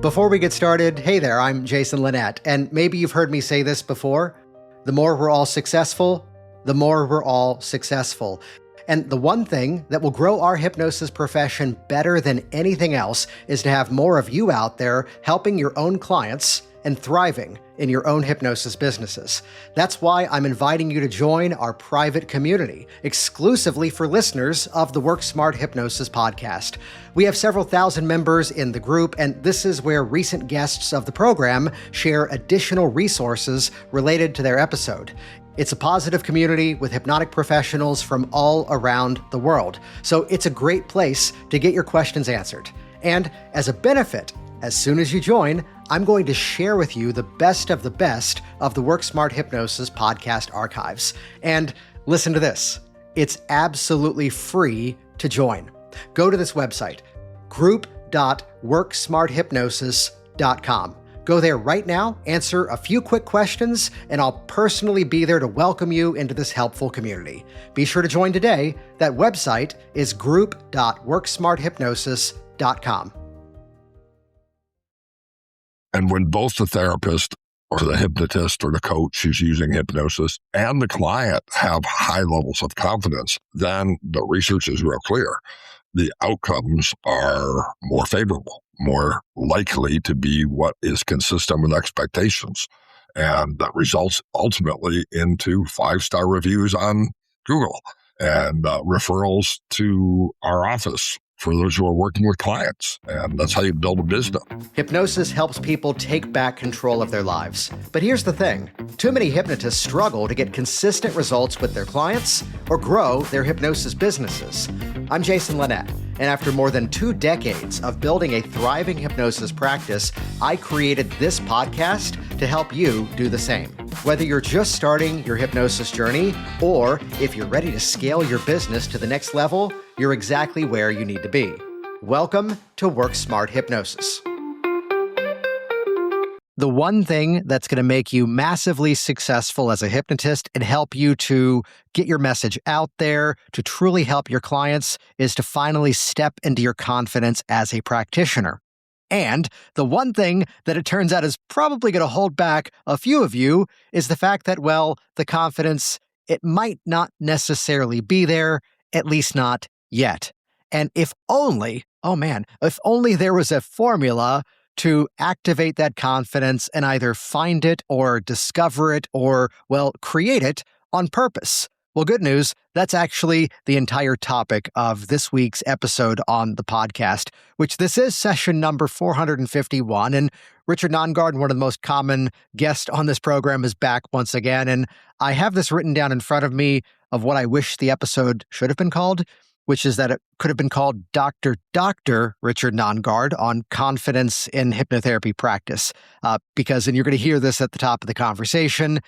Before we get started, hey there, I'm Jason Linett, and maybe you've heard me say this before. The more we're all successful, the more we're all successful. And the one thing that will grow our hypnosis profession better than anything else is to have more of you out there helping your own clients and thriving in your own hypnosis businesses. That's why I'm inviting you to join our private community, exclusively for listeners of the Work Smart Hypnosis podcast. We have several thousand members in the group, and this is where recent guests of the program share additional resources related to their episode. It's a positive community with hypnotic professionals from all around the world, so it's a great place to get your questions answered. And as a benefit, as soon as you join, I'm going to share with you the best of the Work Smart Hypnosis podcast archives. And listen to this. It's absolutely free to join. Go to this website, group.worksmarthypnosis.com. Go there right now, answer a few quick questions, and I'll personally be there to welcome you into this helpful community. Be sure to join today. That website is group.worksmarthypnosis.com. And when both the therapist or the hypnotist or the coach who's using hypnosis and the client have high levels of confidence, then the research is real clear. The outcomes are more favorable, more likely to be what is consistent with expectations. And that results ultimately into 5-star reviews on Google and referrals to our office for those who are working with clients. And that's how you build a business. Hypnosis helps people take back control of their lives. But here's the thing. Too many hypnotists struggle to get consistent results with their clients or grow their hypnosis businesses. I'm Jason Linett, and after more than 2 decades of building a thriving hypnosis practice, I created this podcast to help you do the same. Whether you're just starting your hypnosis journey or if you're ready to scale your business to the next level, you're exactly where you need to be. Welcome to Work Smart Hypnosis. The one thing that's going to make you massively successful as a hypnotist and help you to get your message out there, to truly help your clients, is to finally step into your confidence as a practitioner. And the one thing that it turns out is probably going to hold back a few of you is the fact that, well, the confidence, it might not necessarily be there, at least not yet. And if only there was a formula to activate that confidence and either find it or discover it or, well, create it on purpose. Well, good news, that's actually the entire topic of this week's episode on the podcast, which this is session number 451. And Richard Nongard, one of the most common guests on this program, is back once again. And I have this written down in front of me of what I wish the episode should have been called, which is that it could have been called Dr. Richard Nongard on confidence in hypnotherapy practice. Because, and you're going to hear this at the top of the conversation,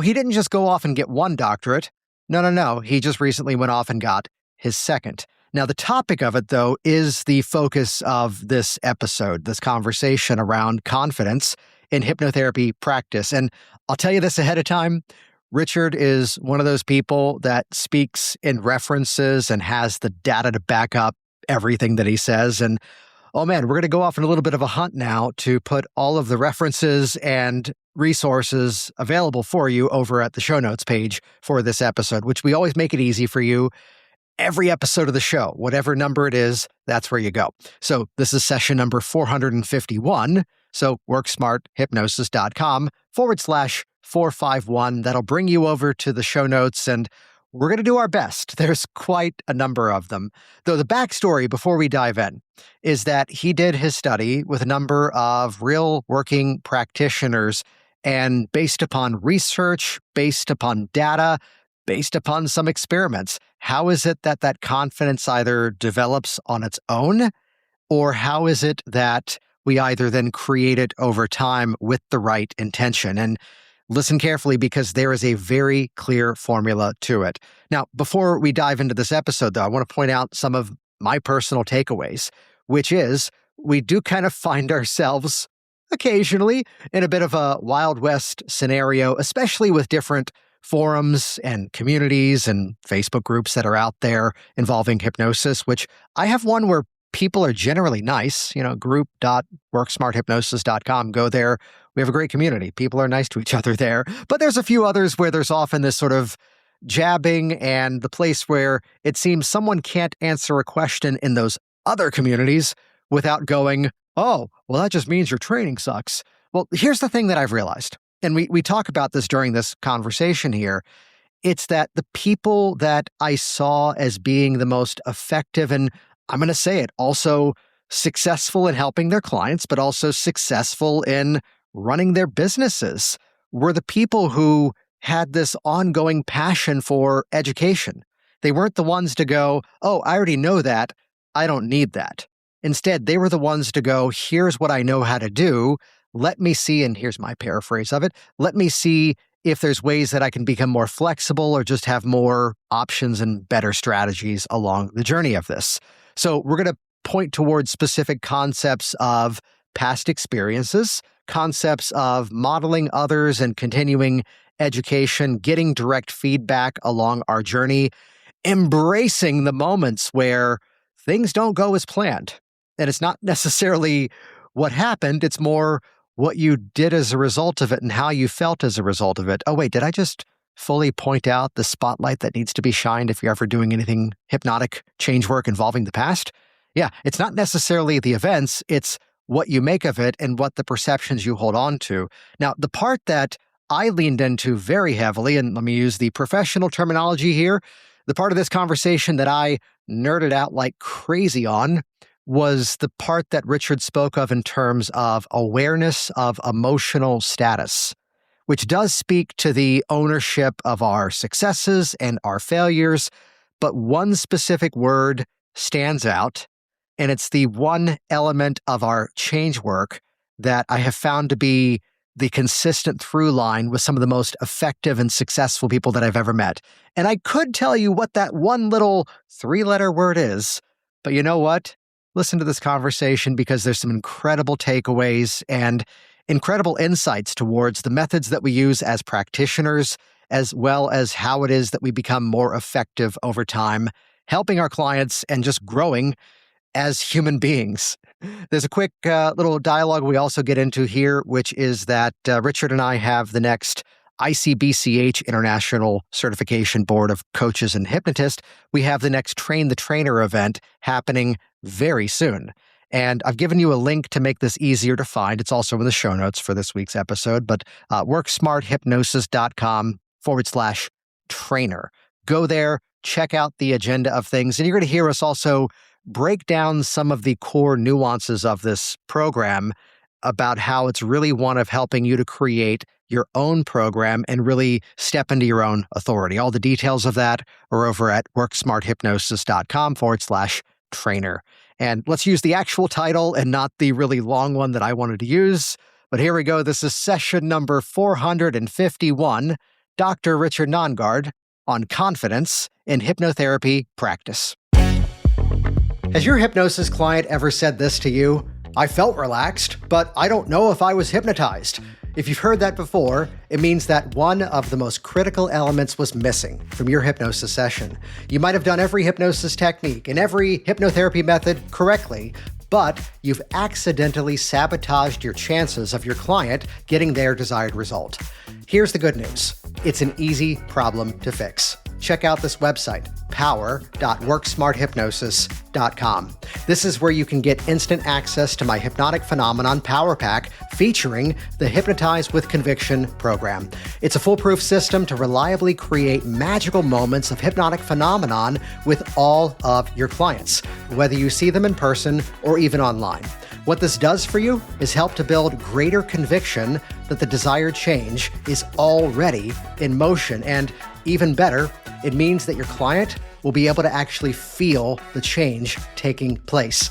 he didn't just go off and get 1 doctorate. No. He just recently went off and got his 2nd. Now, the topic of it, though, is the focus of this episode, this conversation around confidence in hypnotherapy practice. And I'll tell you this ahead of time. Richard is one of those people that speaks in references and has the data to back up everything that he says. And oh man, we're going to go off on a little bit of a hunt now to put all of the references and resources available for you over at the show notes page for this episode, which we always make it easy for you. Every episode of the show, whatever number it is, that's where you go. So this is session number 451. So worksmarthypnosis.com/451. That'll bring you over to the show notes, and we're going to do our best. There's quite a number of them. Though the backstory before we dive in is that he did his study with a number of real working practitioners, and based upon research, based upon data, based upon some experiments, how is it that that confidence either develops on its own, or how is it that we either then create it over time with the right intention? And listen carefully, because there is a very clear formula to it. Now, before we dive into this episode, though, I want to point out some of my personal takeaways, which is we do kind of find ourselves occasionally in a bit of a Wild West scenario, especially with different forums and communities and Facebook groups that are out there involving hypnosis, which I have one where people are generally nice. Group.worksmarthypnosis.com. Go there. We have a great community. People are nice to each other there. But there's a few others where there's often this sort of jabbing and the place where it seems someone can't answer a question in those other communities without going, oh, well, that just means your training sucks. Well, here's the thing that I've realized, and we talk about this during this conversation here. It's that the people that I saw as being the most effective, and I'm going to say it, also successful in helping their clients, but also successful in running their businesses, were the people who had this ongoing passion for education. They weren't the ones to go, oh, I already know that. I don't need that. Instead, they were the ones to go, here's what I know how to do. Let me see, and here's my paraphrase of it, let me see if there's ways that I can become more flexible or just have more options and better strategies along the journey of this. So we're going to point towards specific concepts of past experiences, concepts of modeling others and continuing education, getting direct feedback along our journey, embracing the moments where things don't go as planned. And it's not necessarily what happened, it's more what you did as a result of it and how you felt as a result of it. Oh, wait, did I just fully point out the spotlight that needs to be shined if you're ever doing anything hypnotic change work involving the past? Yeah, it's not necessarily the events, it's what you make of it and what the perceptions you hold on to. Now, the part that I leaned into very heavily, and let me use the professional terminology here, the part of this conversation that I nerded out like crazy on was the part that Richard spoke of in terms of awareness of emotional status, which does speak to the ownership of our successes and our failures, but one specific word stands out, and it's the one element of our change work that I have found to be the consistent through line with some of the most effective and successful people that I've ever met. And I could tell you what that one little 3-letter word is, but you know what? Listen to this conversation because there's some incredible takeaways and incredible insights towards the methods that we use as practitioners, as well as how it is that we become more effective over time, helping our clients and just growing as human beings. There's a quick little dialogue we also get into here, which is that Richard and I have the next ICBCH International Certification Board of Coaches and Hypnotists. We have the next Train the Trainer event happening very soon. And I've given you a link to make this easier to find. It's also in the show notes for this week's episode, but worksmarthypnosis.com/trainer. Go there, check out the agenda of things, and you're going to hear us also break down some of the core nuances of this program about how it's really one of helping you to create your own program and really step into your own authority. All the details of that are over at worksmarthypnosis.com/trainer. And let's use the actual title and not the really long one that I wanted to use. But here we go. This is session number 451, Dr. Richard Nongard on confidence in hypnotherapy practice. Has your hypnosis client ever said this to you? I felt relaxed, but I don't know if I was hypnotized. If you've heard that before, it means that one of the most critical elements was missing from your hypnosis session. You might have done every hypnosis technique and every hypnotherapy method correctly, but you've accidentally sabotaged your chances of your client getting their desired result. Here's the good news. It's an easy problem to fix. Check out this website, power.worksmarthypnosis.com. This is where you can get instant access to my Hypnotic Phenomenon Power Pack featuring the Hypnotize with Conviction program. It's a foolproof system to reliably create magical moments of hypnotic phenomenon with all of your clients, whether you see them in person or even online. What this does for you is help to build greater conviction that the desired change is already in motion, and even better, it means that your client will be able to actually feel the change taking place.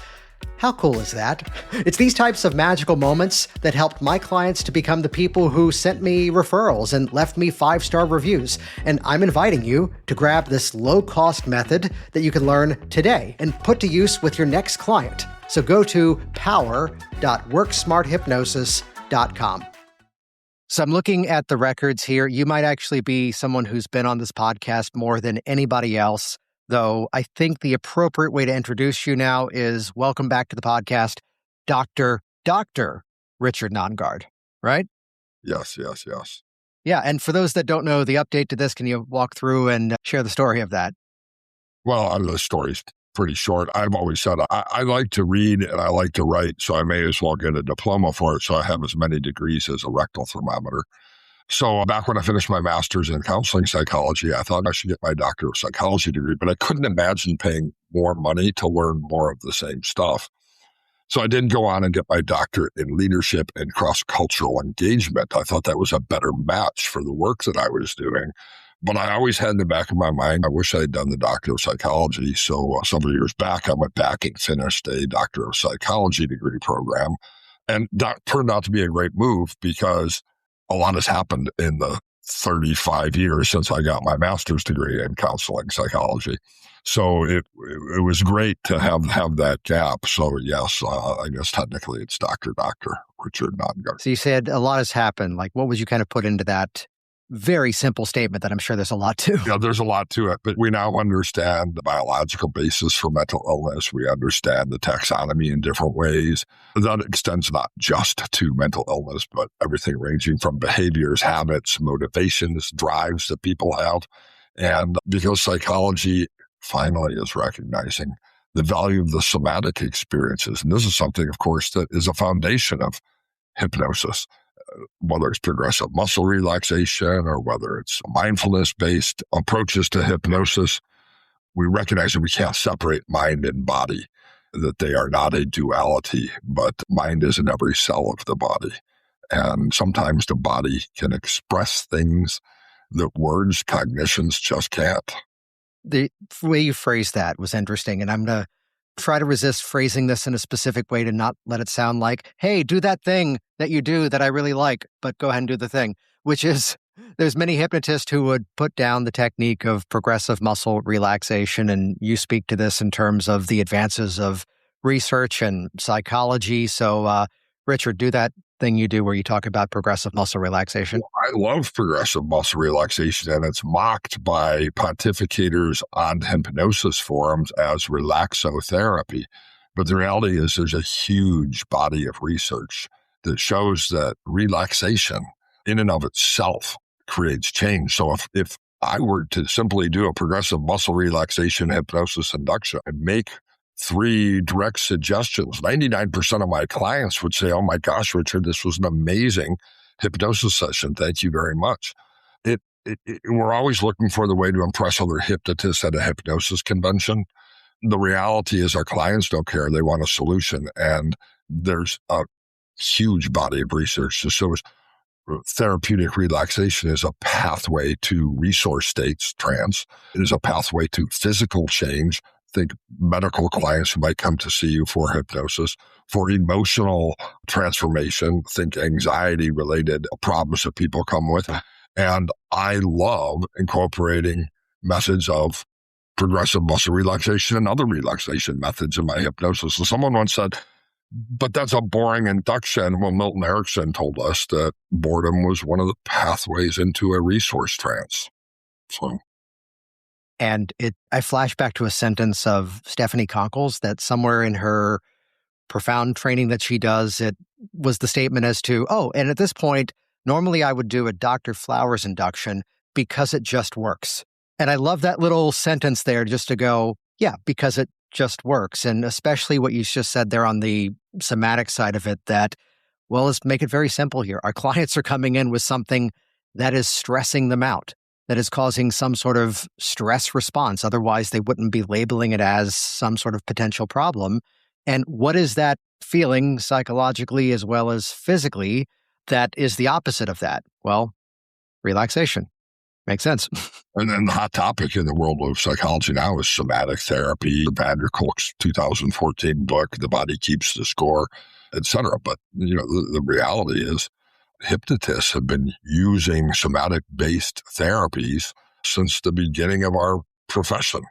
How cool is that? It's these types of magical moments that helped my clients to become the people who sent me referrals and left me 5-star reviews. And I'm inviting you to grab this low-cost method that you can learn today and put to use with your next client. So go to power.worksmarthypnosis.com. So I'm looking at the records here. You might actually be someone who's been on this podcast more than anybody else. though I think the appropriate way to introduce you now is welcome back to the podcast, Dr. Richard Nongard, right? Yes, yes, yes. Yeah. And for those that don't know the update to this, can you walk through and share the story of that? Well, the story's pretty short. I've always said I like to read and I like to write, so I may as well get a diploma for it so I have as many degrees as a rectal thermometer. So back when I finished my master's in counseling psychology, I thought I should get my doctor of psychology degree, but I couldn't imagine paying more money to learn more of the same stuff. So I did go on and get my doctorate in leadership and cross-cultural engagement. I thought that was a better match for the work that I was doing. But I always had in the back of my mind, I wish I had done the doctor of psychology. So several years back, I went back and finished a doctor of psychology degree program. And that turned out to be a great move because a lot has happened in the 35 years since I got my master's degree in counseling psychology. So it was great to have that gap. So yes, I guess technically it's Dr. Richard Nongard. So you said a lot has happened. Like, what would you kind of put into that very simple statement that I'm sure there's a lot to? Yeah, there's a lot to it, but we now understand the biological basis for mental illness. We understand the taxonomy in different ways. That extends not just to mental illness, but everything ranging from behaviors, habits, motivations, drives that people have. And because psychology finally is recognizing the value of the somatic experiences, and this is something, of course, that is a foundation of hypnosis. Whether it's progressive muscle relaxation or whether it's mindfulness-based approaches to hypnosis, we recognize that we can't separate mind and body, that they are not a duality, but mind is in every cell of the body. And sometimes the body can express things that words, cognitions just can't. The way you phrased that was interesting, and I'm going to try to resist phrasing this in a specific way to not let it sound like, hey, do that thing that you do that I really like, but go ahead and do the thing, which is there's many hypnotists who would put down the technique of progressive muscle relaxation, and you speak to this in terms of the advances of research and psychology. So, Richard, do that thing you do where you talk about progressive muscle relaxation. Well, I love progressive muscle relaxation, and it's mocked by pontificators on hypnosis forums as relaxotherapy. But the reality is there's a huge body of research that shows that relaxation in and of itself creates change. So if I were to simply do a progressive muscle relaxation hypnosis induction and make 3 direct suggestions, 99% of my clients would say, oh my gosh, Richard, this was an amazing hypnosis session. Thank you very much. We're always looking for the way to impress other hypnotists at a hypnosis convention. The reality is our clients don't care. They want a solution. And there's a huge body of research that shows therapeutic relaxation is a pathway to resource states, trance. It is a pathway to physical change. Think medical clients who might come to see you for hypnosis, for emotional transformation, think anxiety-related problems that people come with. And I love incorporating methods of progressive muscle relaxation and other relaxation methods in my hypnosis. And someone once said, but that's a boring induction. Well, Milton Erickson told us that boredom was one of the pathways into a resource trance. So. And I flash back to a sentence of Stephanie Conkle's that somewhere in her profound training that she does, it was the statement as to, oh, and at this point, normally I would do a Dr. Flowers induction because it just works. And I love that little sentence there just to go, yeah, because it just works. And especially what you just said there on the somatic side of it, that, well, let's make it very simple here. Our clients are coming in with something that is stressing them out, that is causing some sort of stress response. Otherwise, they wouldn't be labeling it as some sort of potential problem. And what is that feeling psychologically as well as physically that is the opposite of that? Well, relaxation. Makes sense. And then the hot topic in the world of psychology now is somatic therapy. Van der Kolk's 2014 book, The Body Keeps the Score, et cetera. But, the reality is hypnotists have been using somatic-based therapies since the beginning of our profession.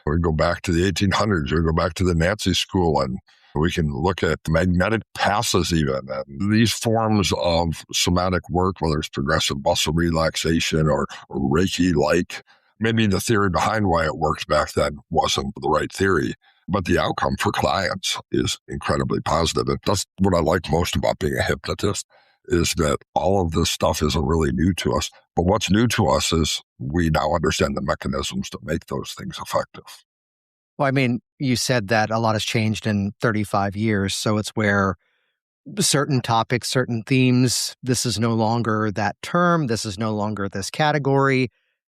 We go back to the 1800s, we go back to the Nazi school, and we can look at magnetic passes even. And these forms of somatic work, whether it's progressive muscle relaxation or Reiki-like Maybe the theory behind why it worked back then wasn't the right theory, but the outcome for clients is incredibly positive. And that's what I like most about being a hypnotist, is that all of this stuff isn't really new to us. But what's new to us is we now understand the mechanisms to make those things effective. Well, I mean, you said that a lot has changed in 35 years. So it's where certain topics, certain themes, this is no longer that term, this is no longer this category.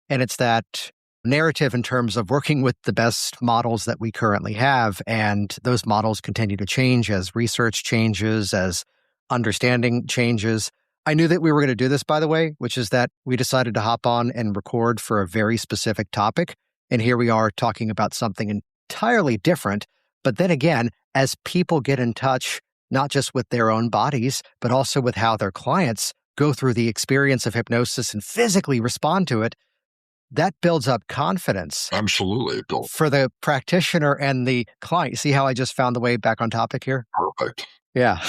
And it's that narrative in terms of working with the best models that we currently have. And those models continue to change as research changes, as understanding changes. I knew that we were going to do this, by the way, which is that we decided to hop on and record for a very specific topic. And here we are talking about something entirely different. But then again, as people get in touch, not just with their own bodies, but also with how their clients go through the experience of hypnosis and physically respond to it, that builds up confidence. Absolutely. For the practitioner and the client. See how I just found the way back on topic here? Perfect. Yeah.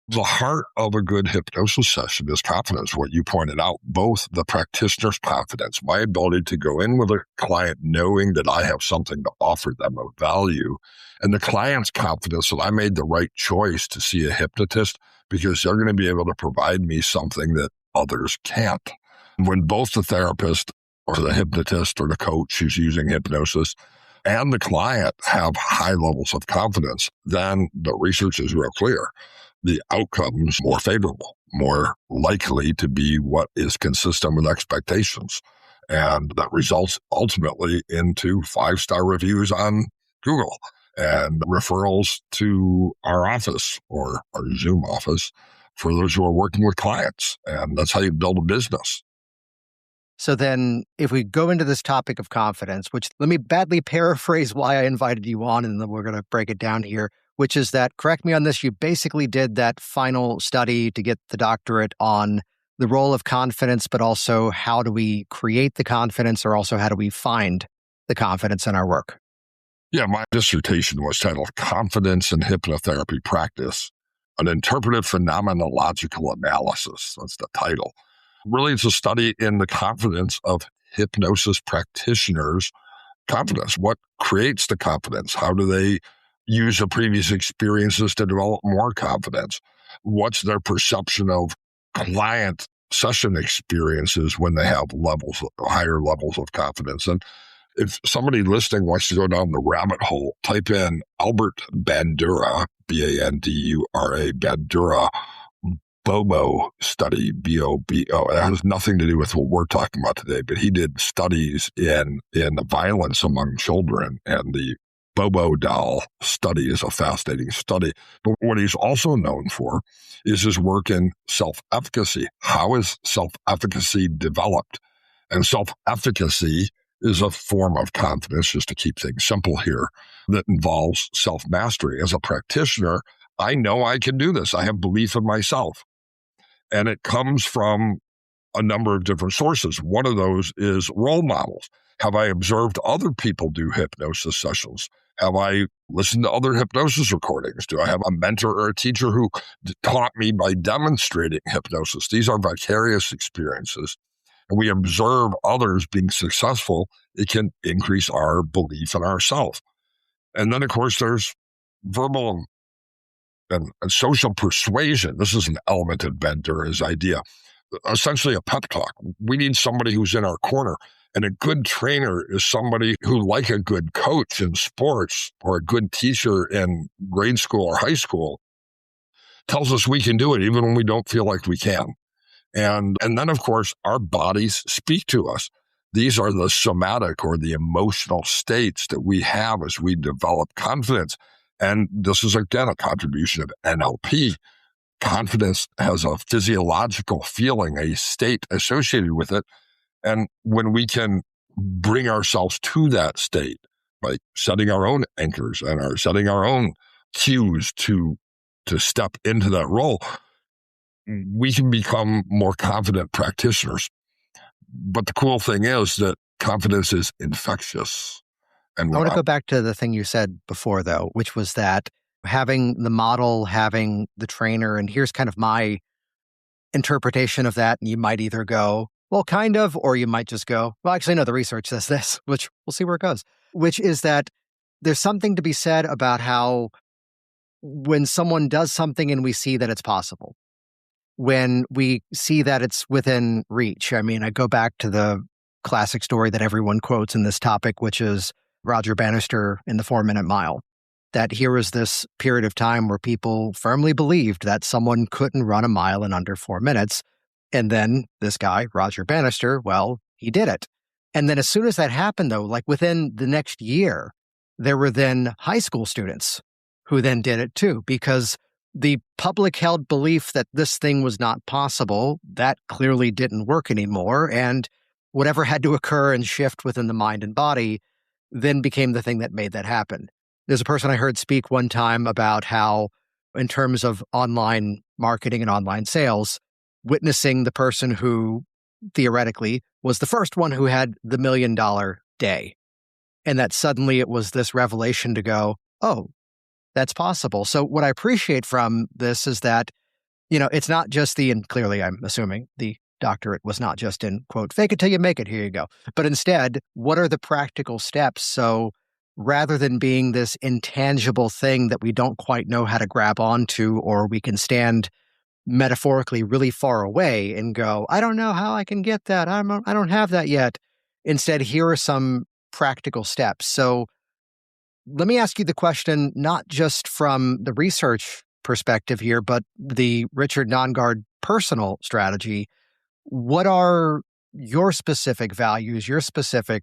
The heart of a good hypnosis session is confidence, what you pointed out, both the practitioner's confidence, my ability to go in with a client knowing that I have something to offer them of value, and the client's confidence that I made the right choice to see a hypnotist because they're going to be able to provide me something that others can't. When both the therapist or the hypnotist or the coach who's using hypnosis and the client have high levels of confidence, then the research is real clear. The outcomes more favorable, more likely to be what is consistent with expectations. And that results ultimately into 5-star reviews on Google and referrals to our office or our Zoom office for those who are working with clients. And that's how you build a business. So then if we go into this topic of confidence, which let me badly paraphrase why I invited you on, and then we're going to break it down here, which is that, correct me on this, you basically did that final study to get the doctorate on the role of confidence, but also how do we create the confidence, or also how do we find the confidence in our work? Yeah, my dissertation was titled Confidence in Hypnotherapy Practice, an Interpretive Phenomenological Analysis. That's the title. Really, it's a study in the confidence of hypnosis practitioners' confidence. What creates the confidence? How do they use the previous experiences to develop more confidence? What's their perception of client session experiences when they have higher levels of confidence? And if somebody listening wants to go down the rabbit hole, type in Albert Bandura, Bandura, Bandura, BOBO study, BOBO. It has nothing to do with what we're talking about today, but he did studies in the violence among children, and the Bobo doll study is a fascinating study. But what he's also known for is his work in self-efficacy. How is self-efficacy developed? And self-efficacy is a form of confidence, just to keep things simple here, that involves self-mastery. As a practitioner, I know I can do this. I have belief in myself. And it comes from a number of different sources. One of those is role models. Have I observed other people do hypnosis sessions? Have I listened to other hypnosis recordings? Do I have a mentor or a teacher who taught me by demonstrating hypnosis? These are vicarious experiences. And we observe others being successful. It can increase our belief in ourselves. And then, of course, there's verbal and social persuasion. This is an element in Bandura's idea. Essentially a pep talk. We need somebody who's in our corner. And a good trainer is somebody who, like a good coach in sports or a good teacher in grade school or high school, tells us we can do it even when we don't feel like we can. And then, of course, our bodies speak to us. These are the somatic or the emotional states that we have as we develop confidence. And this is, again, a contribution of NLP. Confidence has a physiological feeling, a state associated with it. And when we can bring ourselves to that state by setting our own anchors and setting our own cues to step into that role, we can become more confident practitioners. But the cool thing is that confidence is infectious. And I want to go back to the thing you said before, though, which was that having the model, having the trainer, and here's kind of my interpretation of that. And you might either go, Well, kind of, or you might just go, well, actually, no, the research says this, which we'll see where it goes, which is that there's something to be said about how when someone does something and we see that it's possible, when we see that it's within reach. I mean, I go back to the classic story that everyone quotes in this topic, which is Roger Bannister in the 4-Minute Mile. That here was this period of time where people firmly believed that someone couldn't run a mile in under 4 minutes. And then this guy, Roger Bannister, well, he did it. And then as soon as that happened, though, like within the next year, there were then high school students who then did it too, because the public held belief that this thing was not possible, that clearly didn't work anymore. And whatever had to occur and shift within the mind and body then became the thing that made that happen. There's a person I heard speak one time about how, in terms of online marketing and online sales, witnessing the person who theoretically was the first one who had the $1 million day. And that suddenly it was this revelation to go, oh, that's possible. So what I appreciate from this is that, it's not just and clearly I'm assuming the doctorate was not just in, quote, fake it till you make it, here you go. But instead, what are the practical steps? So rather than being this intangible thing that we don't quite know how to grab onto, or we can stand metaphorically really far away and go, I don't know how I can get that. I don't have that yet. Instead, here are some practical steps. So let me ask you the question, not just from the research perspective here, but the Richard Nongard personal strategy. What are your specific values, your specific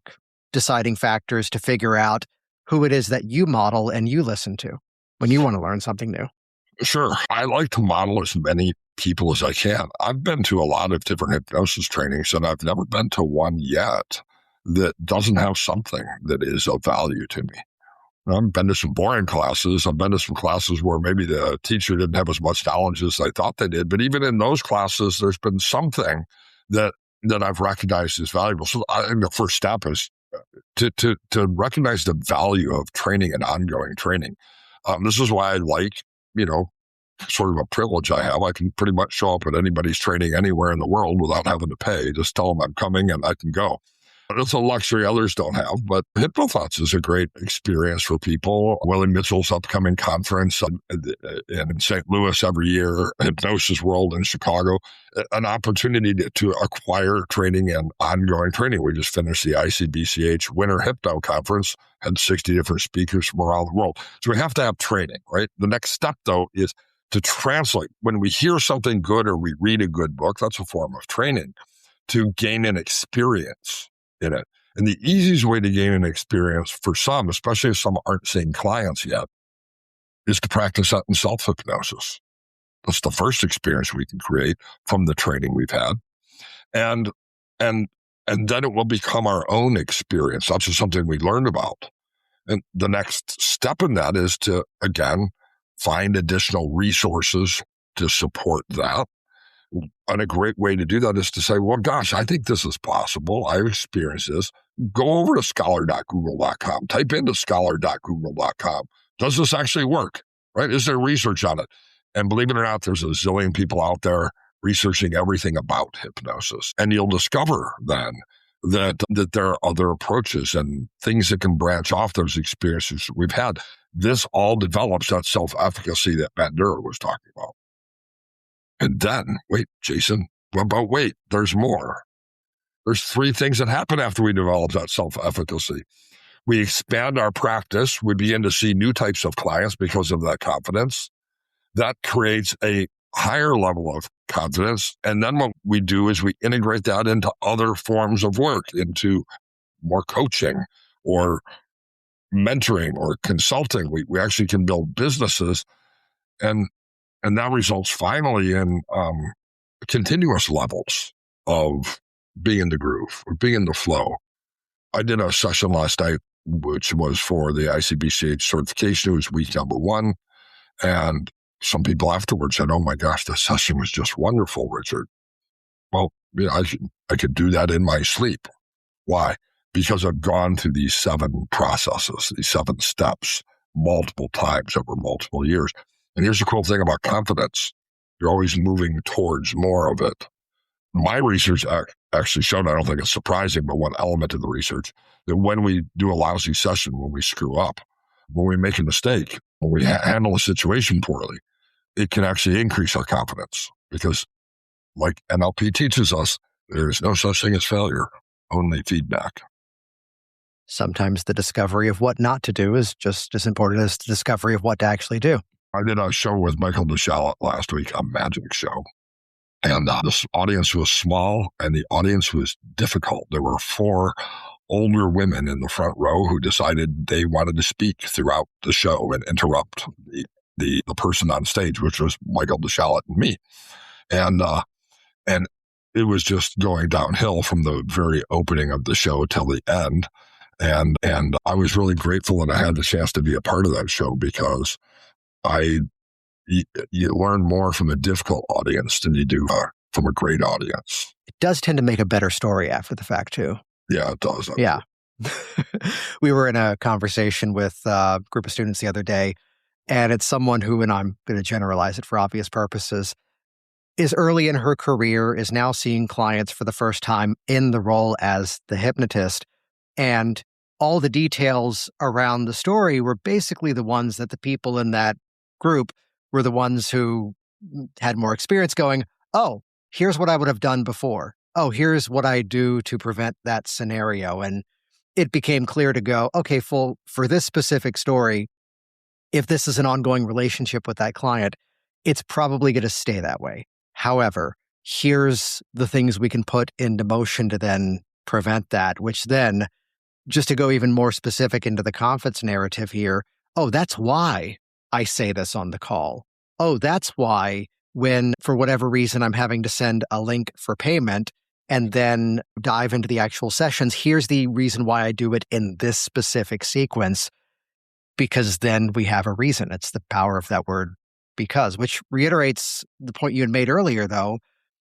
deciding factors to figure out who it is that you model and you listen to when you want to learn something new? Sure. I like to model as many people as I can. I've been to a lot of different hypnosis trainings, and I've never been to one yet that doesn't have something that is of value to me. I've been to some boring classes. I've been to some classes where maybe the teacher didn't have as much knowledge as I thought they did. But even in those classes, there's been something that I've recognized as valuable. So I think the first step is to recognize the value of training and ongoing training. This is why I like, sort of a privilege I have. I can pretty much show up at anybody's training anywhere in the world without having to pay. Just tell them I'm coming and I can go. It's a luxury others don't have, but Hypnothoughts is a great experience for people. Willie Mitchell's upcoming conference in St. Louis every year, Hypnosis World in Chicago, an opportunity to acquire training and ongoing training. We just finished the ICBCH Winter Hypno Conference, had 60 different speakers from around the world. So we have to have training, right? The next step, though, is to translate. When we hear something good or we read a good book, that's a form of training, to gain an experience in it. And the easiest way to gain an experience for some, especially if some aren't seeing clients yet, is to practice that in self-hypnosis. That's the first experience we can create from the training we've had. And then it will become our own experience, not just something we learned about. And the next step in that is to, again, find additional resources to support that. And a great way to do that is to say, well, gosh, I think this is possible. I've experienced this. Go over to scholar.google.com. Type into scholar.google.com. Does this actually work? Right? Is there research on it? And believe it or not, there's a zillion people out there researching everything about hypnosis. And you'll discover then that there are other approaches and things that can branch off those experiences we've had. This all develops that self-efficacy that Matt Durer was talking about. And then, wait, Jason, there's more. There's 3 things that happen after we develop that self-efficacy. We expand our practice. We begin to see new types of clients because of that confidence. That creates a higher level of confidence. And then what we do is we integrate that into other forms of work, into more coaching or mentoring or consulting. We actually can build businesses, and that results finally in continuous levels of being in the groove, or being in the flow. I did a session last night, which was for the ICBCH certification. It was week number 1. And some people afterwards said, oh my gosh, the session was just wonderful, Richard. Well, I could do that in my sleep. Why? Because I've gone through these 7 processes, these 7 steps, multiple times over multiple years. And here's the cool thing about confidence. You're always moving towards more of it. My research actually showed, I don't think it's surprising, but one element of the research, that when we do a lousy session, when we screw up, when we make a mistake, when we handle a situation poorly, it can actually increase our confidence because, like NLP teaches us, there is no such thing as failure, only feedback. Sometimes the discovery of what not to do is just as important as the discovery of what to actually do. I did a show with Michael DeShalot last week, a magic show. And this audience was small and the audience was difficult. There were 4 older women in the front row who decided they wanted to speak throughout the show and interrupt the person on stage, which was Michael DeShalot and me. And it was just going downhill from the very opening of the show till the end. And I was really grateful that I had the chance to be a part of that show because you learn more from a difficult audience than you do from a great audience. It does tend to make a better story after the fact, too. Yeah, it does. Yeah. We were in a conversation with a group of students the other day, and it's someone who, and I'm going to generalize it for obvious purposes, is early in her career, is now seeing clients for the first time in the role as the hypnotist. And all the details around the story were basically the ones that the people in that group were the ones who had more experience going, oh, here's what I would have done before. Oh, here's what I do to prevent that scenario. And it became clear to go, okay, for this specific story, if this is an ongoing relationship with that client, it's probably going to stay that way. However, here's the things we can put into motion to then prevent that, which then, just to go even more specific into the confidence narrative here, oh, that's why I say this on the call. Oh, that's why when, for whatever reason, I'm having to send a link for payment and then dive into the actual sessions, here's the reason why I do it in this specific sequence, because then we have a reason. It's the power of that word because, which reiterates the point you had made earlier, though,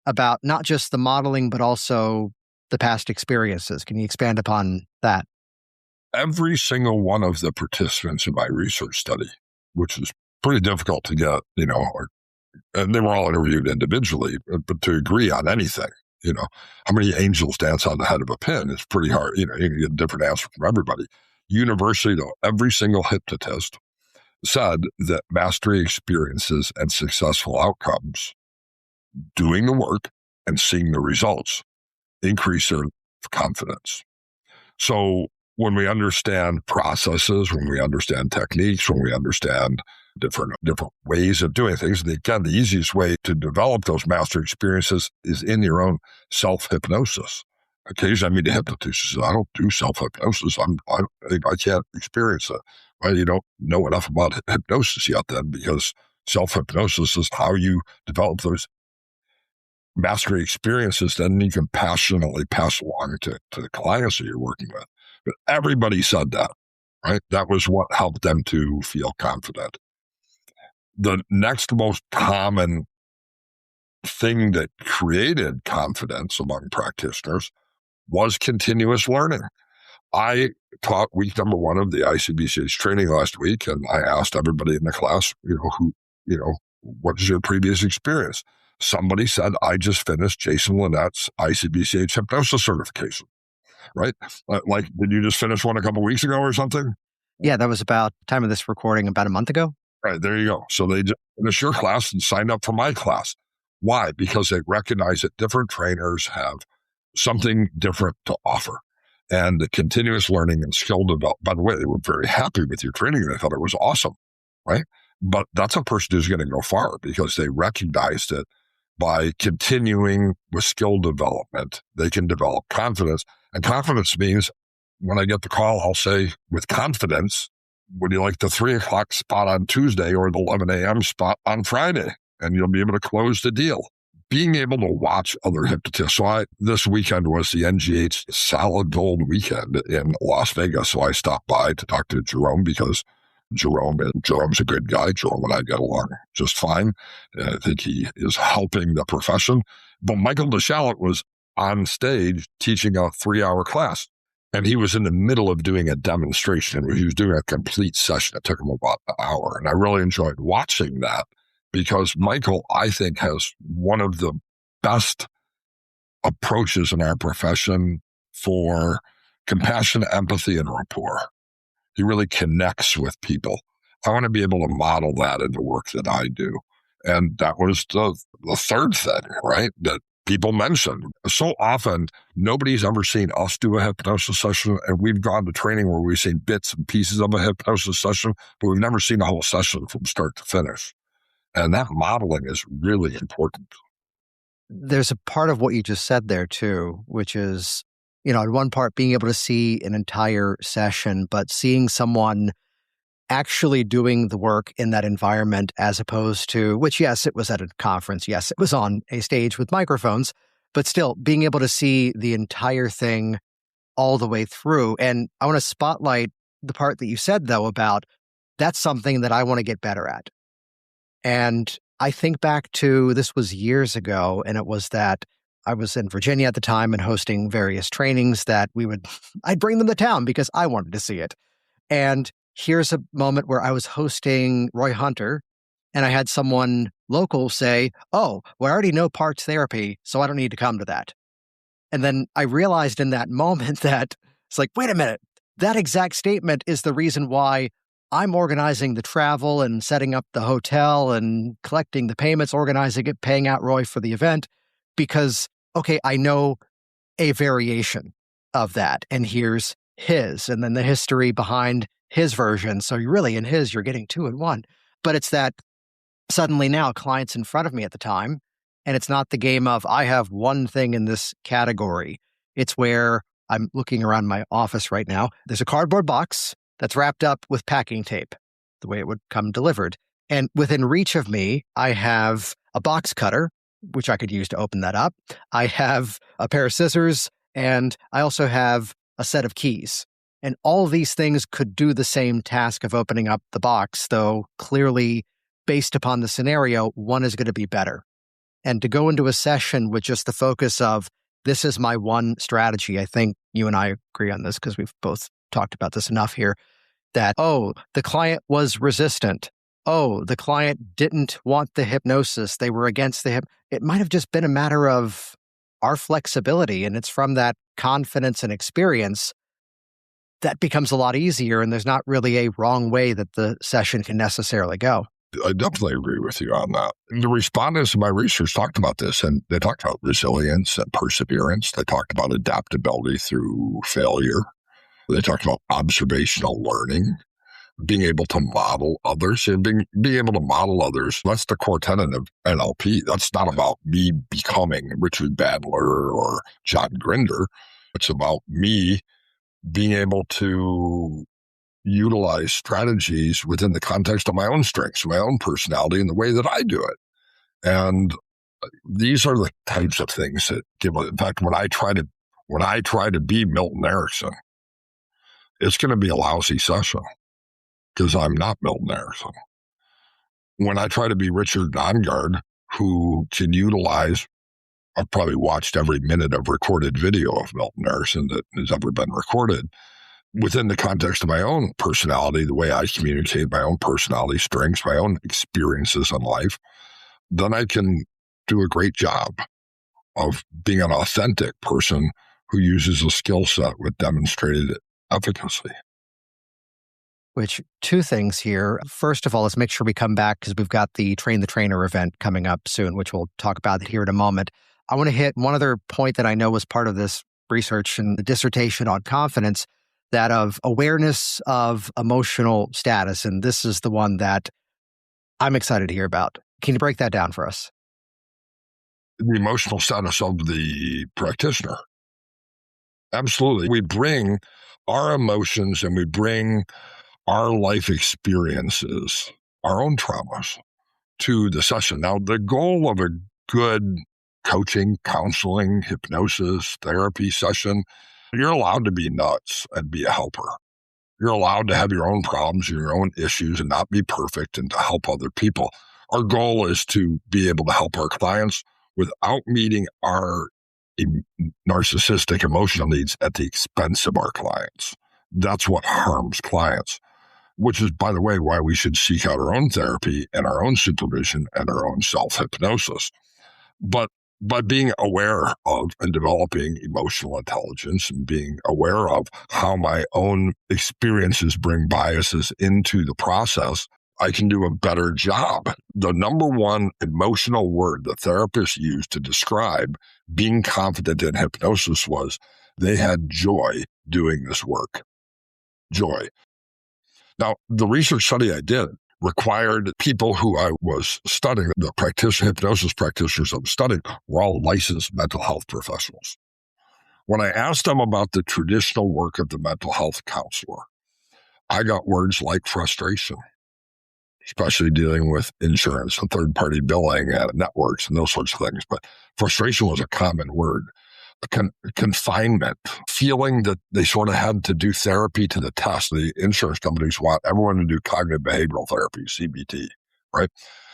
about not just the modeling, but also the past experiences. Can you expand upon that? Every single one of the participants in my research study, which is pretty difficult to get, and they were all interviewed individually, but to agree on anything, how many angels dance on the head of a pin? It's pretty hard. You can get a different answer from everybody. Universally, though, every single hypnotist said that mastery experiences and successful outcomes, doing the work and seeing the results, increase their confidence. So when we understand processes, when we understand techniques, when we understand different ways of doing things, again, the easiest way to develop those master experiences is in your own self-hypnosis. Occasionally I meet a hypnotist who says, I don't do self-hypnosis. I can't experience it. Well, you don't know enough about hypnosis yet then, because self-hypnosis is how you develop those mastery experiences then you can passionately pass along to the clients that you're working with. But everybody said that, right? That was what helped them to feel confident. The next most common thing that created confidence among practitioners was continuous learning. I taught week number 1 of the ICBCH training last week, and I asked everybody in the class, what is your previous experience? Somebody said, I just finished Jason Linnett's ICBCH hypnosis certification, right? Like, did you just finish one a couple of weeks ago or something? Yeah, that was about time of this recording about a month ago. Right, there you go. So they just finished your class and signed up for my class. Why? Because they recognize that different trainers have something different to offer. And the continuous learning and skill development, by the way, they were very happy with your training. They thought it was awesome, right? But that's a person who's going to go far because they recognized that by continuing with skill development, they can develop confidence. And confidence means when I get the call, I'll say with confidence, would you like the 3:00 spot on Tuesday or the 11 a.m. spot on Friday? And you'll be able to close the deal. Being able to watch other hypnotists. So this weekend was the NGH Solid Gold weekend in Las Vegas. So I stopped by to talk to Jerome because Jerome's a good guy. Jerome and I get along just fine. And I think he is helping the profession. But Michael DeShalot was on stage teaching a 3-hour class. And he was in the middle of doing a demonstration. He was doing a complete session. It took him about an hour. And I really enjoyed watching that because Michael, I think, has one of the best approaches in our profession for compassion, empathy, and rapport. He really connects with people. I want to be able to model that in the work that I do. And that was the third thing, right? That people mentioned. So often, nobody's ever seen us do a hypnosis session, and we've gone to training where we've seen bits and pieces of a hypnosis session, but we've never seen a whole session from start to finish. And that modeling is really important. There's a part of what you just said there too, which is, in one part being able to see an entire session, but seeing someone actually doing the work in that environment as opposed to, which, yes, it was at a conference. Yes, it was on a stage with microphones, but still being able to see the entire thing all the way through. And I want to spotlight the part that you said, though, about that's something that I want to get better at. And I think back to, this was years ago, and it was that I was in Virginia at the time and hosting various trainings that I'd bring them to town because I wanted to see it. And here's a moment where I was hosting Roy Hunter, and I had someone local say, "Oh, well, I already know parts therapy, so I don't need to come to that." And then I realized in that moment that it's like, wait a minute, that exact statement is the reason why I'm organizing the travel and setting up the hotel and collecting the payments, organizing it, paying out Roy for the event, because, okay, I know a variation of that, and here's his, and then the history behind his version. So you're really in his, you're getting two in one. But it's that suddenly now clients in front of me at the time, and it's not the game of I have one thing in this category. It's where I'm looking around my office right now. There's a cardboard box that's wrapped up with packing tape, the way it would come delivered. And within reach of me, I have a box cutter, which I could use to open that up. I have a pair of scissors, and I also have a set of keys. And all of these things could do the same task of opening up the box, though clearly, based upon the scenario, one is going to be better. And to go into a session with just the focus of, this is my one strategy, I think you and I agree on this because we've both talked about this enough here, that, oh, the client was resistant. Oh, the client didn't want the hypnosis. They were against the It might have just been a matter of our flexibility, and it's from that confidence and experience that becomes a lot easier, and there's not really a wrong way that the session can necessarily go. I definitely agree with you on that. The respondents in my research talked about this, and they talked about resilience and perseverance. They talked about adaptability through failure. They talked about observational learning, being able to model others, and being able to model others. That's the core tenet of NLP. That's not about me becoming Richard Bandler or John Grinder. It's about me being able to utilize strategies within the context of my own strengths, my own personality, and the way that I do it. And these are the types of things that give. In fact, when I try to be Milton Erickson, it's going to be a lousy session because I'm not Milton Erickson. When I try to be Richard Nongard, who can utilize, I've probably watched every minute of recorded video of Milton Erickson that has ever been recorded within the context of my own personality, the way I communicate, my own personality strengths, my own experiences in life, then I can do a great job of being an authentic person who uses a skill set with demonstrated efficacy. Which, two things here. First of all, let's make sure we come back because we've got the Train the Trainer event coming up soon, which we'll talk about here in a moment. I want to hit one other point that I know was part of this research and the dissertation on confidence, that of awareness of emotional status. And this is the one that I'm excited to hear about. Can you break that down for us? The emotional status of the practitioner. Absolutely. We bring our emotions and we bring our life experiences, our own traumas, to the session. Now, the goal of a good coaching, counseling, hypnosis, therapy session, you're allowed to be nuts and be a helper. You're allowed to have your own problems, your own issues, and not be perfect and to help other people. Our goal is to be able to help our clients without meeting our narcissistic emotional needs at the expense of our clients. That's what harms clients, which is, by the way, why we should seek out our own therapy and our own supervision and our own self-hypnosis. But By being aware of and developing emotional intelligence and being aware of how my own experiences bring biases into the process, I can do a better job. The number one emotional word the therapists used to describe being confident in hypnosis was they had joy doing this work. Joy. Now, the research study I did required people who I was studying, the hypnosis practitioners I was studying, were all licensed mental health professionals. When I asked them about the traditional work of the mental health counselor, I got words like frustration, especially dealing with insurance and third-party billing and networks and those sorts of things. But frustration was a common word. Confinement, feeling that they sort of had to do therapy to the test. The insurance companies want everyone to do cognitive behavioral therapy, CBT, right?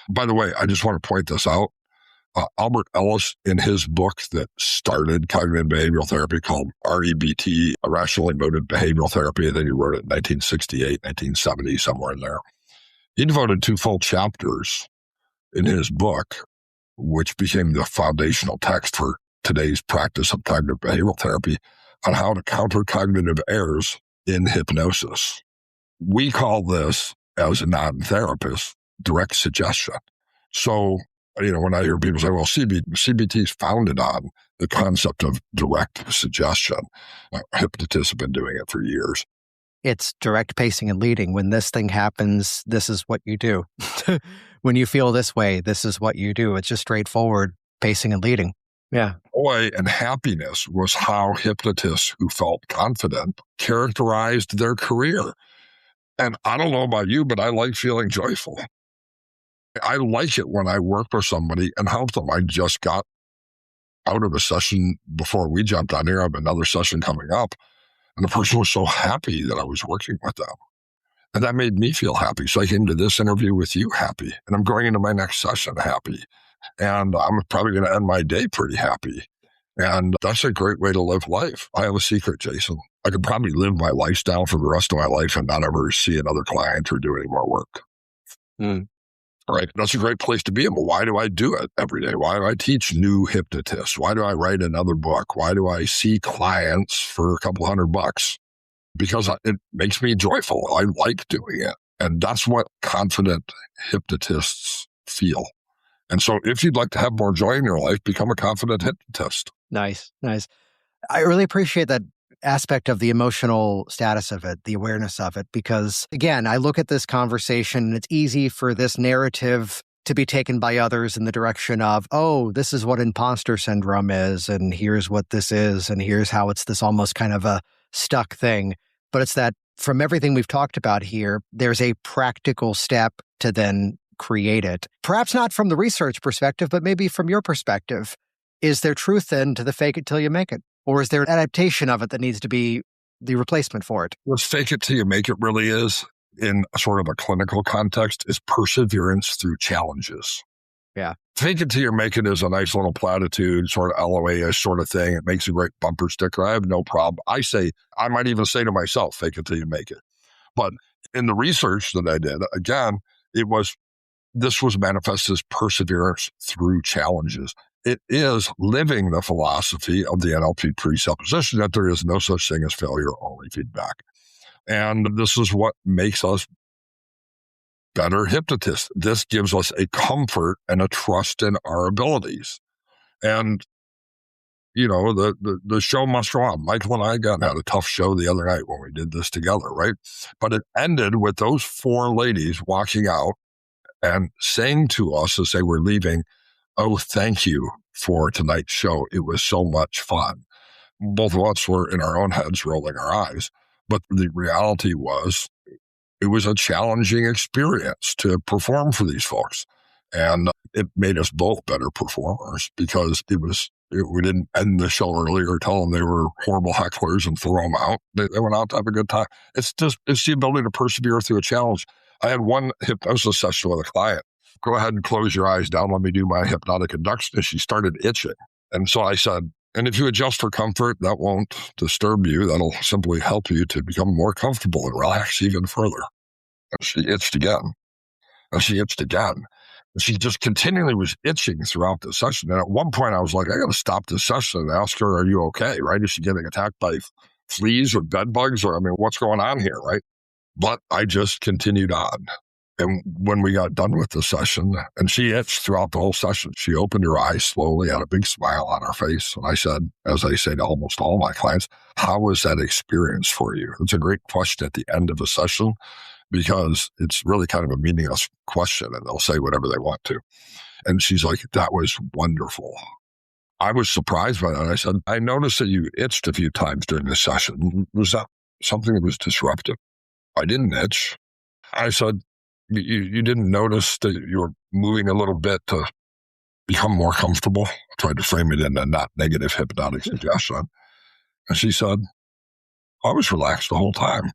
By the way, I just want to point this out. Albert Ellis, in his book that started cognitive behavioral therapy called REBT, Rational Emotive Behavioral Therapy, I think he wrote it in 1968, 1970, somewhere in there. He devoted 2 full chapters in his book, which became the foundational text for today's practice of cognitive behavioral therapy, on how to counter cognitive errors in hypnosis. We call this, as a non-therapist, direct suggestion. So, when I hear people say, well, CBT is founded on the concept of direct suggestion. Hypnotists have been doing it for years. It's direct pacing and leading. When this thing happens, this is what you do. When you feel this way, this is what you do. It's just straightforward pacing and leading. Yeah. Joy and happiness was how hypnotists who felt confident characterized their career. And I don't know about you, but I like feeling joyful. I like it when I work with somebody and help them. I just got out of a session before we jumped on here. I have another session coming up. And the person was so happy that I was working with them. And that made me feel happy. So I came to this interview with you happy. And I'm going into my next session happy. And I'm probably going to end my day pretty happy. And that's a great way to live life. I have a secret, Jason. I could probably live my lifestyle for the rest of my life and not ever see another client or do any more work. Right? That's a great place to be in. But why do I do it every day? Why do I teach new hypnotists? Why do I write another book? Why do I see clients for a couple $100? Because it makes me joyful. I like doing it. And that's what confident hypnotists feel. And so if you'd like to have more joy in your life, become a confident hypnotist. Nice. I really appreciate that aspect of the emotional status of it, the awareness of it, because again, I look at this conversation and it's easy for this narrative to be taken by others in the direction of, oh, this is what imposter syndrome is, and here's what this is, and here's how it's this almost kind of a stuck thing. But it's that from everything we've talked about here, there's a practical step to then create it. Perhaps not from the research perspective, but maybe from your perspective. Is there truth then to the fake it till you make it? Or is there an adaptation of it that needs to be the replacement for it? What fake it till you make it really is, in sort of a clinical context, is perseverance through challenges. Yeah. Fake it till you make it is a nice little platitude, sort of LOA-ish sort of thing. It makes a great bumper sticker. I have no problem. I might even say to myself, fake it till you make it. But in the research that I did, again, this was manifested as perseverance through challenges. It is living the philosophy of the NLP presupposition that there is no such thing as failure, only feedback. And this is what makes us better hypnotists. This gives us a comfort and a trust in our abilities. And, the show must go on. Michael and I had a tough show the other night when we did this together, right? But it ended with those 4 ladies walking out and saying to us as they were leaving, "Oh, thank you for tonight's show. It was so much fun." Both of us were in our own heads rolling our eyes. But the reality was, it was a challenging experience to perform for these folks. And it made us both better performers because we didn't end the show early or tell them they were horrible hecklers and throw them out. They went out to have a good time. It's the ability to persevere through a challenge. I had one hypnosis session with a client. Go ahead and close your eyes down. Let me do my hypnotic induction. She started itching. And so I said, and if you adjust for comfort, that won't disturb you. That'll simply help you to become more comfortable and relax even further. And she itched again. And she itched again. She just continually was itching throughout the session. And at one point, I was like, I got to stop this session and ask her, are you okay? Right? Is she getting attacked by fleas or bed bugs? Or, I mean, what's going on here? Right? But I just continued on. And when we got done with the session, and she itched throughout the whole session, she opened her eyes slowly, had a big smile on her face. And I said, as I say to almost all my clients, how was that experience for you? It's a great question at the end of a session, because it's really kind of a meaningless question and they'll say whatever they want to. And she's like, that was wonderful. I was surprised by that. I said, I noticed that you itched a few times during the session. Was that something that was disruptive? I didn't itch. I said, you didn't notice that you were moving a little bit to become more comfortable? I tried to frame it in a not negative hypnotic suggestion. And she said, I was relaxed the whole time.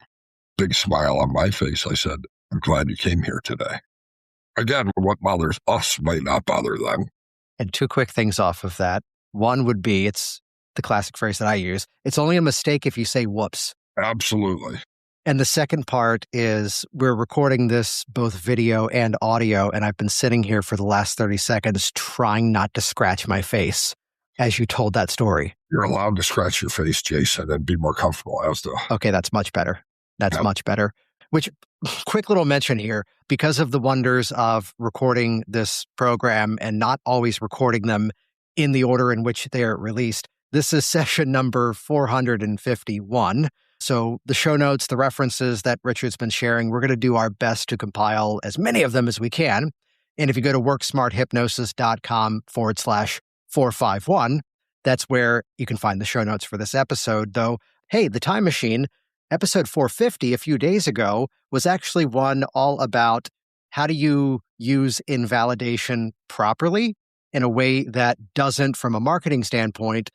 Big smile on my face. I said, I'm glad you came here today. Again, what bothers us might not bother them. And two quick things off of that. One would be, it's the classic phrase that I use, it's only a mistake if you say whoops. Absolutely. And the second part is we're recording this both video and audio, and I've been sitting here for the last 30 seconds trying not to scratch my face as you told that story. You're allowed to scratch your face, Jason, and be more comfortable as to. Okay, that's much better. That's much better. Which, quick little mention here, because of the wonders of recording this program and not always recording them in the order in which they're released, this is session number 451. So the show notes, the references that Richard's been sharing, we're going to do our best to compile as many of them as we can. And if you go to worksmarthypnosis.com/451, that's where you can find the show notes for this episode. Though, hey, the time machine, episode 450 a few days ago was actually one all about how do you use invalidation properly in a way that doesn't, from a marketing standpoint,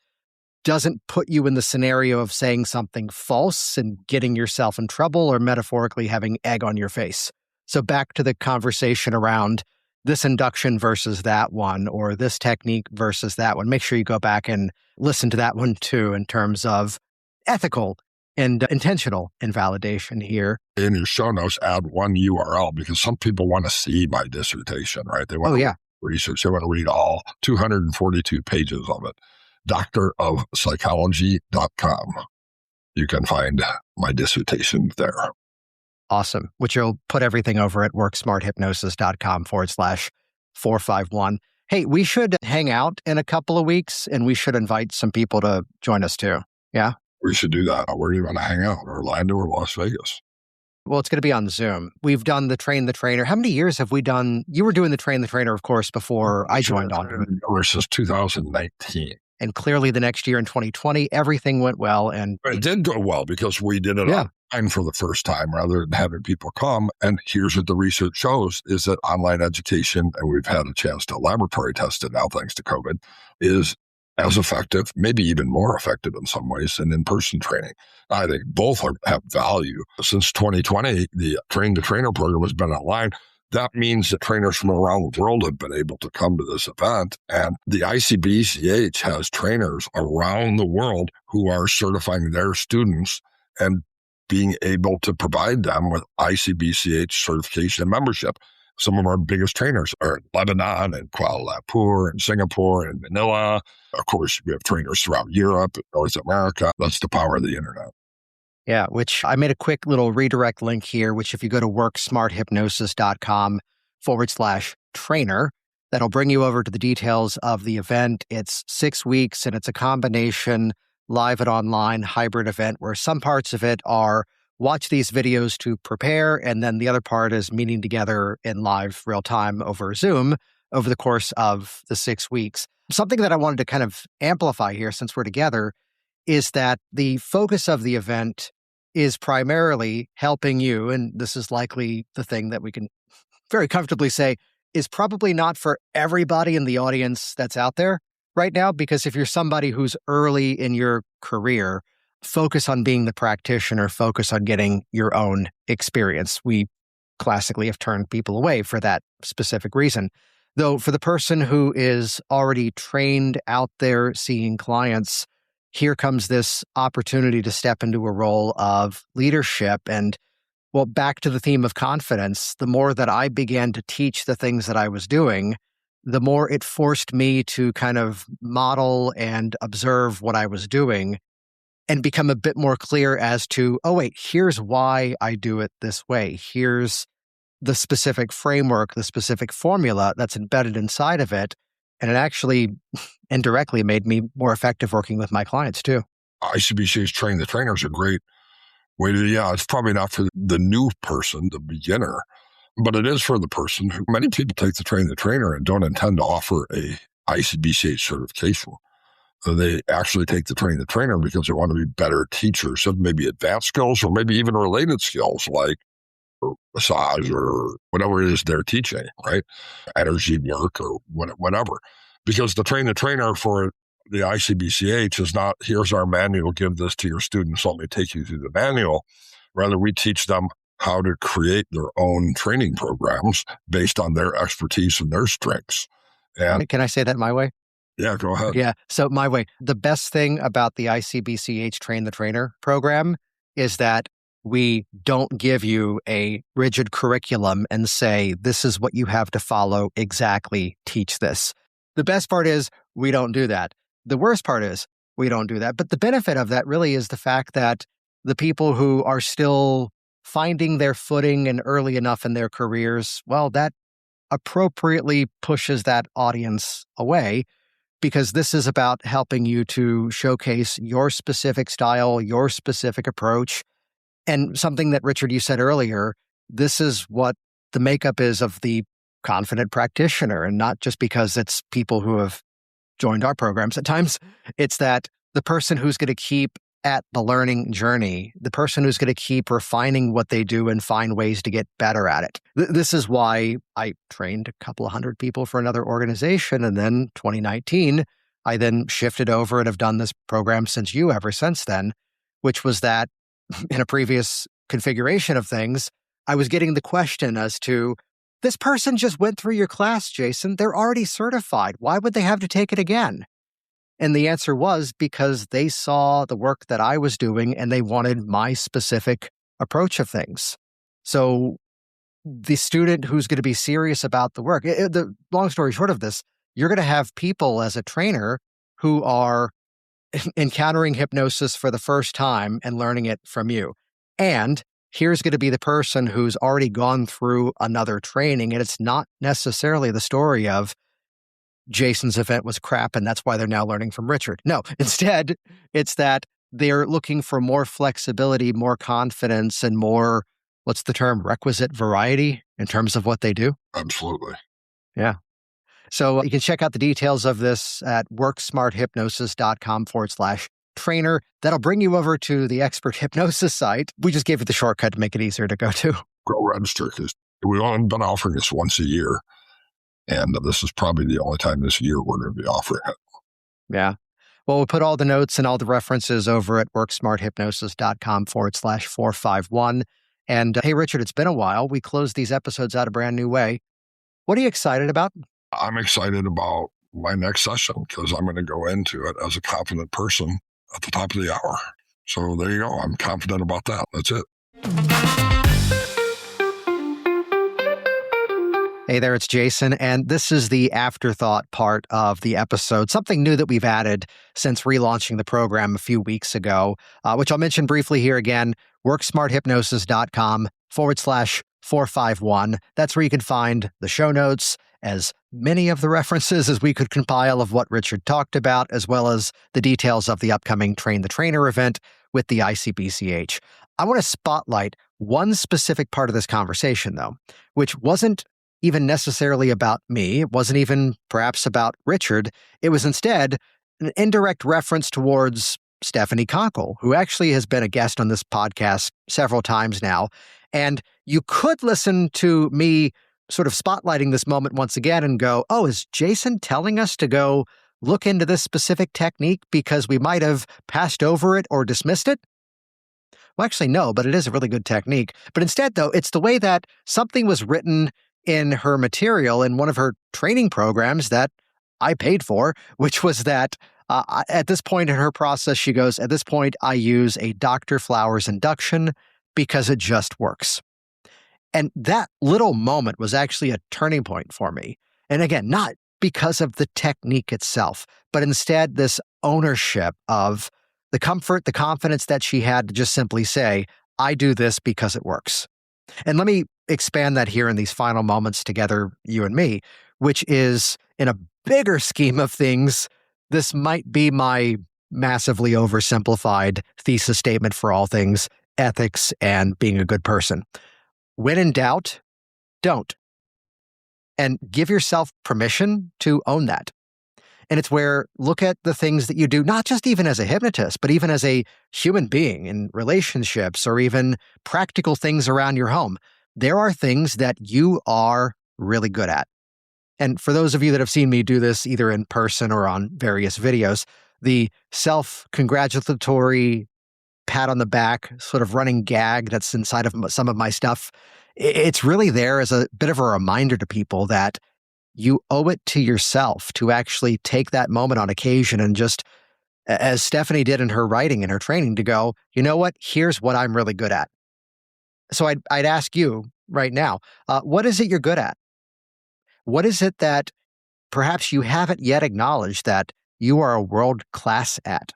doesn't put you in the scenario of saying something false and getting yourself in trouble or metaphorically having egg on your face. So back to the conversation around this induction versus that one, or this technique versus that one. Make sure you go back and listen to that one too in terms of ethical and intentional invalidation here. In your show notes, add one URL because some people want to see my dissertation, right? They want to research. They want to read all 242 pages of it. doctorofpsychology.com. You can find my dissertation there. Awesome. Which you'll put everything over at worksmarthypnosis.com/451. Hey, we should hang out in a couple of weeks and we should invite some people to join us too. Yeah? We should do that. Where do you want to hang out? Orlando or Las Vegas? Well, it's going to be on Zoom. We've done the Train the Trainer. How many years have we done? You were doing the Train the Trainer, of course, before I joined on to it. Since 2019. And clearly the next year in 2020, everything went well. And it did go well because we did it online for the first time rather than having people come. And here's what the research shows is that online education, and we've had a chance to laboratory test it now thanks to COVID, is as effective, maybe even more effective in some ways than in-person training. I think both have value. Since 2020, the Train the Trainer program has been online. That means that trainers from around the world have been able to come to this event. And the ICBCH has trainers around the world who are certifying their students and being able to provide them with ICBCH certification and membership. Some of our biggest trainers are in Lebanon and Kuala Lumpur and Singapore and Manila. Of course, we have trainers throughout Europe and North America. That's the power of the internet. Yeah, which I made a quick little redirect link here, which if you go to worksmarthypnosis.com/trainer, that'll bring you over to the details of the event. It's 6 weeks and it's a combination live and online hybrid event where some parts of it are watch these videos to prepare, and then the other part is meeting together in live real time over Zoom over the course of the 6 weeks. Something that I wanted to kind of amplify here since we're together is that the focus of the event is primarily helping you, and this is likely the thing that we can very comfortably say is probably not for everybody in the audience that's out there right now, because if you're somebody who's early in your career, focus on being the practitioner, focus on getting your own experience. We classically have turned people away for that specific reason. Though for the person who is already trained out there seeing clients, here comes this opportunity to step into a role of leadership. And Well, back to the theme of confidence, the more that I began to teach the things that I was doing, the more it forced me to kind of model and observe what I was doing and become a bit more clear as to, oh, wait, here's why I do it this way. Here's the specific framework, the specific formula that's embedded inside of it. And it actually indirectly made me more effective working with my clients too. ICBC's Train the Trainer is a great way to, it's probably not for the new person, the beginner, but it is for the person who, many people take the Train the Trainer and don't intend to offer a ICBCH certification. They actually take the Train the Trainer because they want to be better teachers of maybe advanced skills or maybe even related skills like massage or whatever it is they're teaching, right? Energy work or whatever. Because the Train the Trainer for the ICBCH is not, here's our manual, give this to your students, let me take you through the manual. Rather, we teach them how to create their own training programs based on their expertise and their strengths. And can I say that my way? Yeah, go ahead. Yeah. So my way, the best thing about the ICBCH Train the Trainer program is that we don't give you a rigid curriculum and say, this is what you have to follow exactly, teach this. The best part is we don't do that. The worst part is we don't do that. But the benefit of that really is the fact that the people who are still finding their footing and early enough in their careers, well, that appropriately pushes that audience away, because this is about helping you to showcase your specific style, your specific approach. And something that, Richard, you said earlier, this is what the makeup is of the confident practitioner, and not just because it's people who have joined our programs. At times, it's that the person who's going to keep at the learning journey, the person who's going to keep refining what they do and find ways to get better at it. This is why I trained a couple of hundred people for another organization. And then 2019, I then shifted over and have done this program ever since then, which was that in a previous configuration of things, I was getting the question as to, this person just went through your class, Jason. They're already certified. Why would they have to take it again? And the answer was because they saw the work that I was doing and they wanted my specific approach of things. So the student who's going to be serious about the work, the long story short of this, you're going to have people as a trainer who are encountering hypnosis for the first time and learning it from you. And here's going to be the person who's already gone through another training. And it's not necessarily the story of Jason's event was crap and that's why they're now learning from Richard. No, instead, it's that they're looking for more flexibility, more confidence, and more, what's the term, requisite variety in terms of what they do. Absolutely. Yeah. So you can check out the details of this at worksmarthypnosis.com/trainer. That'll bring you over to the expert hypnosis site. We just gave it the shortcut to make it easier to go to. Go register, because we've only been offering this once a year. And this is probably the only time this year we're going to be offering it. Yeah. Well, we'll put all the notes and all the references over at worksmarthypnosis.com/451. And hey, Richard, it's been a while. We closed these episodes out a brand new way. What are you excited about? I'm excited about my next session because I'm going to go into it as a confident person at the top of the hour. So there you go. I'm confident about that. That's it. Hey there, it's Jason, and this is the afterthought part of the episode, something new that we've added since relaunching the program a few weeks ago, which I'll mention briefly here again, worksmarthypnosis.com/451. That's where you can find the show notes, as many of the references as we could compile of what Richard talked about, as well as the details of the upcoming Train the Trainer event with the ICBCH. I want to spotlight one specific part of this conversation, though, which wasn't even necessarily about me. It wasn't even perhaps about Richard. It was instead an indirect reference towards Stephanie Conkle, who actually has been a guest on this podcast several times now. And you could listen to me sort of spotlighting this moment once again and go, oh, is Jason telling us to go look into this specific technique because we might have passed over it or dismissed it? Well, actually, no, but it is a really good technique. But instead, though, it's the way that something was written in her material in one of her training programs that I paid for, which was that at this point in her process, she goes, at this point, I use a Dr. Flowers induction, because it just works. And that little moment was actually a turning point for me. And again, not because of the technique itself, but instead this ownership of the comfort, the confidence that she had to just simply say, I do this because it works. And let me expand that here in these final moments together, you and me, which is in a bigger scheme of things, this might be my massively oversimplified thesis statement for all things ethics and being a good person. When in doubt, don't. And give yourself permission to own that. And it's where look at the things that you do, not just even as a hypnotist, but even as a human being in relationships or even practical things around your home. There are things that you are really good at. And for those of you that have seen me do this either in person or on various videos, the self-congratulatory pat on the back, sort of running gag that's inside of some of my stuff, it's really there as a bit of a reminder to people that you owe it to yourself to actually take that moment on occasion and just, as Stephanie did in her writing and her training, to go, you know what, here's what I'm really good at. So I'd ask you right now, what is it you're good at? What is it that perhaps you haven't yet acknowledged that you are a world class at?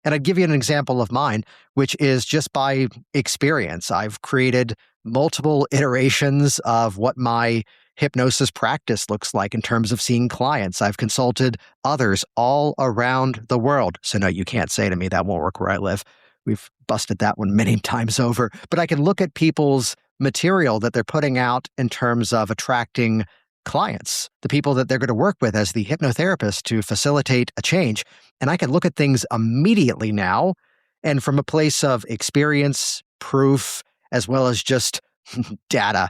And I'd give you an example of mine, which is just by experience. I've created multiple iterations of what my hypnosis practice looks like in terms of seeing clients. I've consulted others all around the world. So no, you can't say to me that won't work where I live. We've busted that one many times over. But I can look at people's material that they're putting out in terms of attracting clients, the people that they're going to work with as the hypnotherapist to facilitate a change. And I can look at things immediately now and from a place of experience, proof, as well as just data,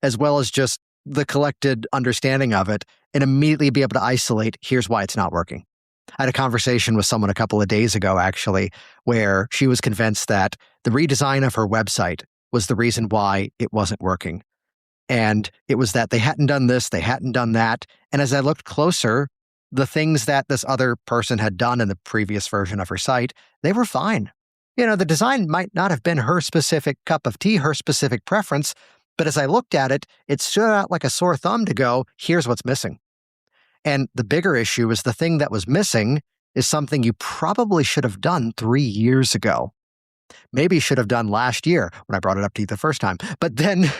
as well as just the collected understanding of it, and immediately be able to isolate, here's why it's not working. I had a conversation with someone a couple of days ago, actually, where she was convinced that the redesign of her website was the reason why it wasn't working. And it was that they hadn't done this, they hadn't done that. And as I looked closer, the things that this other person had done in the previous version of her site, they were fine. You know, the design might not have been her specific cup of tea, her specific preference, but as I looked at it, it stood out like a sore thumb to go, here's what's missing. And the bigger issue is the thing that was missing is something you probably should have done 3 years ago. Maybe should have done last year when I brought it up to you the first time. But then,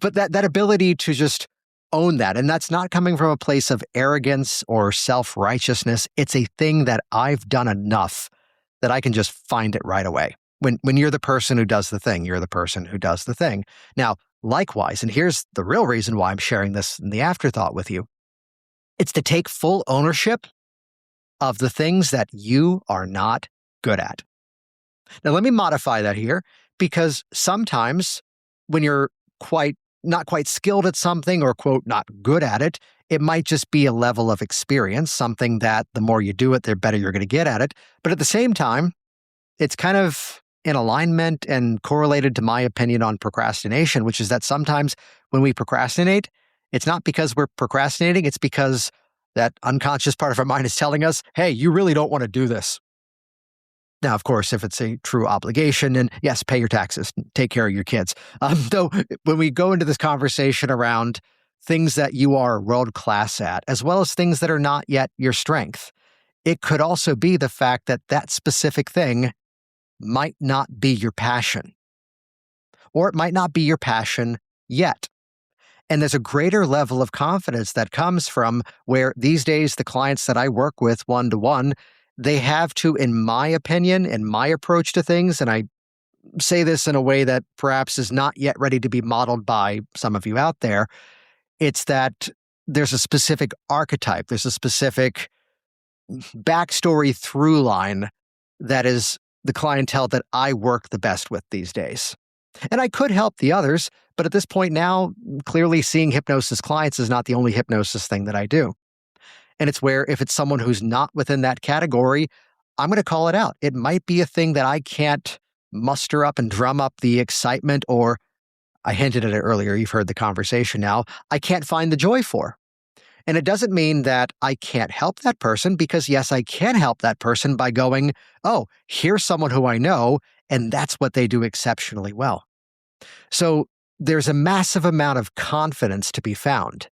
but that ability to just own that, and that's not coming from a place of arrogance or self-righteousness. It's a thing that I've done enough that I can just find it right away. When you're the person who does the thing, you're the person who does the thing. Now, likewise, and here's the real reason why I'm sharing this in the afterthought with you, it's to take full ownership of the things that you are not good at. Now, let me modify that here, because sometimes when you're not quite skilled at something or, quote, not good at it, it might just be a level of experience, something that the more you do it, the better you're going to get at it. But at the same time, it's kind of in alignment and correlated to my opinion on procrastination, which is that sometimes when we procrastinate, it's not because we're procrastinating, it's because that unconscious part of our mind is telling us, hey, you really don't want to do this. Now, of course, if it's a true obligation, and yes, pay your taxes, take care of your kids. Though, when we go into this conversation around things that you are world-class at, as well as things that are not yet your strength, it could also be the fact that that specific thing might not be your passion, or it might not be your passion yet. And there's a greater level of confidence that comes from where these days the clients that I work with one-to-one, they have to, in my opinion, and my approach to things, and I say this in a way that perhaps is not yet ready to be modeled by some of you out there, it's that there's a specific archetype, there's a specific backstory through line that is the clientele that I work the best with these days. And I could help the others, but at this point now, clearly seeing hypnosis clients is not the only hypnosis thing that I do. And it's where if it's someone who's not within that category, I'm going to call it out. It might be a thing that I can't muster up and drum up the excitement, or I hinted at it earlier, you've heard the conversation now, I can't find the joy for. And it doesn't mean that I can't help that person, because yes, I can help that person by going, oh, here's someone who I know, And that's what they do exceptionally well. So there's a massive amount of confidence to be found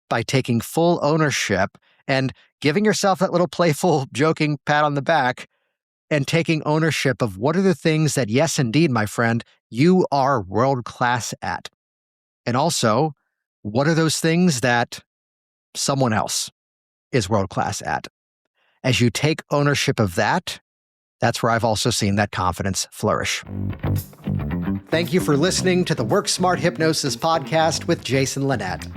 by taking full ownership and giving yourself that little playful, joking pat on the back and taking ownership of what are the things that, yes, indeed, my friend, you are world-class at. And also, what are those things that someone else is world-class at? As you take ownership of that, that's where I've also seen that confidence flourish. Thank you for listening to the Work Smart Hypnosis podcast with Jason Linett.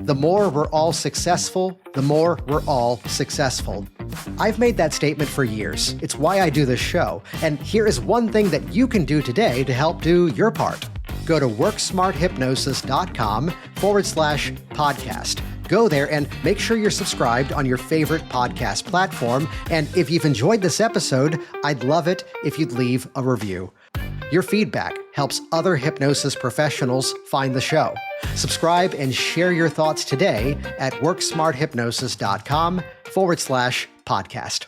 The more we're all successful, the more we're all successful. I've made that statement for years. It's why I do this show. And here is one thing that you can do today to help do your part. Go to worksmarthypnosis.com/podcast. Go there and make sure you're subscribed on your favorite podcast platform. And if you've enjoyed this episode, I'd love it if you'd leave a review. Your feedback helps other hypnosis professionals find the show. Subscribe and share your thoughts today at worksmarthypnosis.com/podcast.